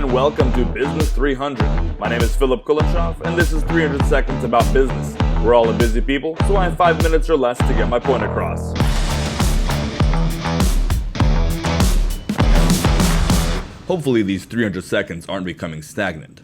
and welcome to Business 300. My name is Philip Kulenshoff, and this is 300 Seconds About Business. We're all a busy people, so I have 5 minutes or less to get my point across. Hopefully these 300 seconds aren't becoming stagnant.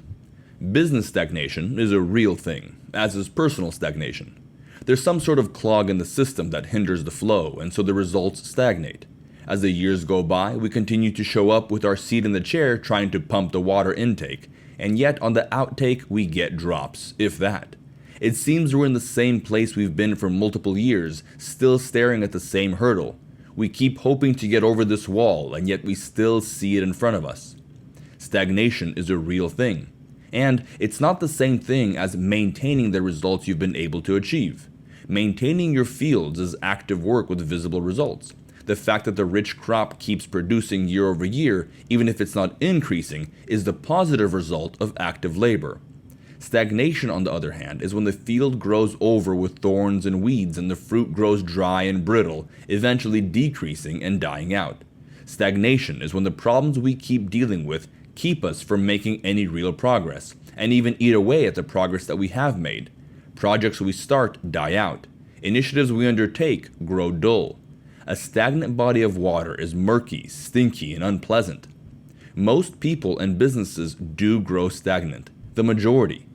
Business stagnation is a real thing, as is personal stagnation. There's some sort of clog in the system that hinders the flow, and so the results stagnate. As the years go by, we continue to show up with our seat in the chair trying to pump the water intake, and yet on the outtake we get drops, if that. It seems we're in the same place we've been for multiple years, still staring at the same hurdle. We keep hoping to get over this wall, and yet we still see it in front of us. Stagnation is a real thing, and it's not the same thing as maintaining the results you've been able to achieve. Maintaining your fields is active work with visible results. The fact that the rich crop keeps producing year over year, even if it's not increasing, is the positive result of active labor. Stagnation, on the other hand, is when the field grows over with thorns and weeds and the fruit grows dry and brittle, eventually decreasing and dying out. Stagnation is when the problems we keep dealing with keep us from making any real progress, and even eat away at the progress that we have made. Projects we start die out. Initiatives we undertake grow dull. A stagnant body of water is murky, stinky, and unpleasant. Most people and businesses do grow stagnant, the majority.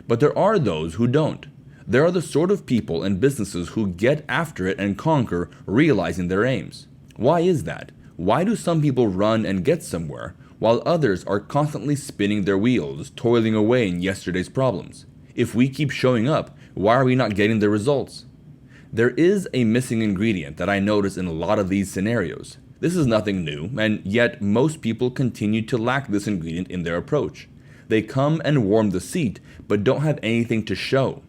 But there are those who don't. There are the sort of people and businesses who get after it and conquer, realizing their aims. Why is that? Why do some people run and get somewhere, while others are constantly spinning their wheels, toiling away in yesterday's problems? If we keep showing up, why are we not getting the results? There is a missing ingredient that I notice in a lot of these scenarios. This is nothing new, and yet most people continue to lack this ingredient in their approach. They come and warm the seat, but don't have anything to show.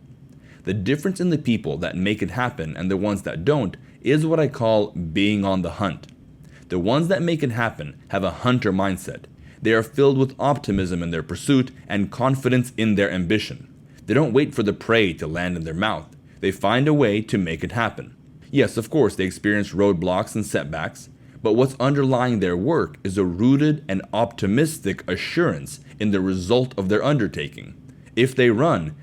The difference in the people that make it happen and the ones that don't is what I call being on the hunt. The ones that make it happen have a hunter mindset. They are filled with optimism in their pursuit and confidence in their ambition. They don't wait for the prey to land in their mouth. They find a way to make it happen. Yes, of course, they experience roadblocks and setbacks, but what's underlying their work is a rooted and optimistic assurance in the result of their undertaking. If they run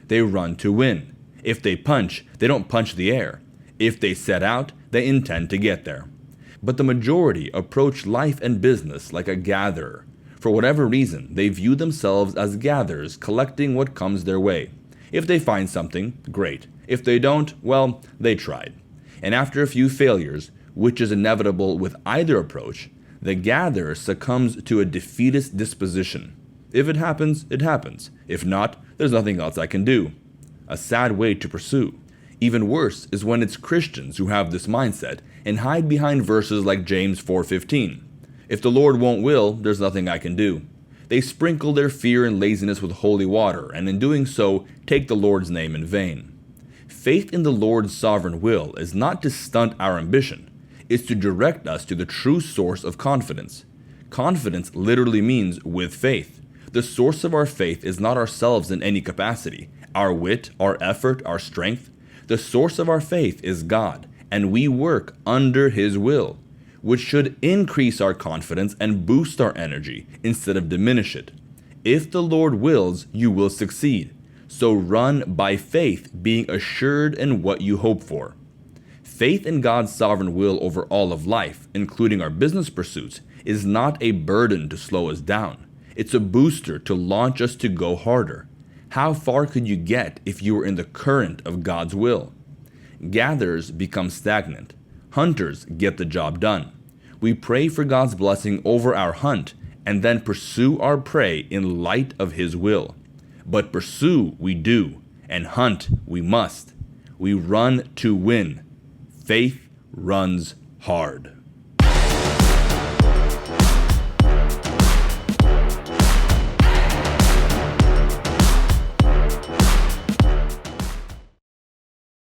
to win. If they punch, they don't punch the air. If they set out, they intend to get there. But the majority approach life and business like a gatherer. For whatever reason, they view themselves as gatherers collecting what comes their way. If they find something, great. If they don't, well, they tried. And after a few failures, which is inevitable with either approach, the gatherer succumbs to a defeatist disposition. If it happens, it happens. If not, there's nothing else I can do. A sad way to pursue. Even worse is when it's Christians who have this mindset and hide behind verses like James 4:15. If the Lord won't will, there's nothing I can do. They sprinkle their fear and laziness with holy water, and in doing so, take the Lord's name in vain. Faith in the Lord's sovereign will is not to stunt our ambition. It's to direct us to the true source of confidence. Confidence literally means with faith. The source of our faith is not ourselves in any capacity, our wit, our effort, our strength. The source of our faith is God, and we work under His will, which should increase our confidence and boost our energy instead of diminish it. If the Lord wills, you will succeed. So run by faith, being assured in what you hope for. Faith in God's sovereign will over all of life, including our business pursuits, is not a burden to slow us down. It's a booster to launch us to go harder. How far could you get if you were in the current of God's will? Gatherers become stagnant. Hunters get the job done. We pray for God's blessing over our hunt and then pursue our prey in light of His will. But pursue we do, and hunt we must. We run to win. Faith runs hard.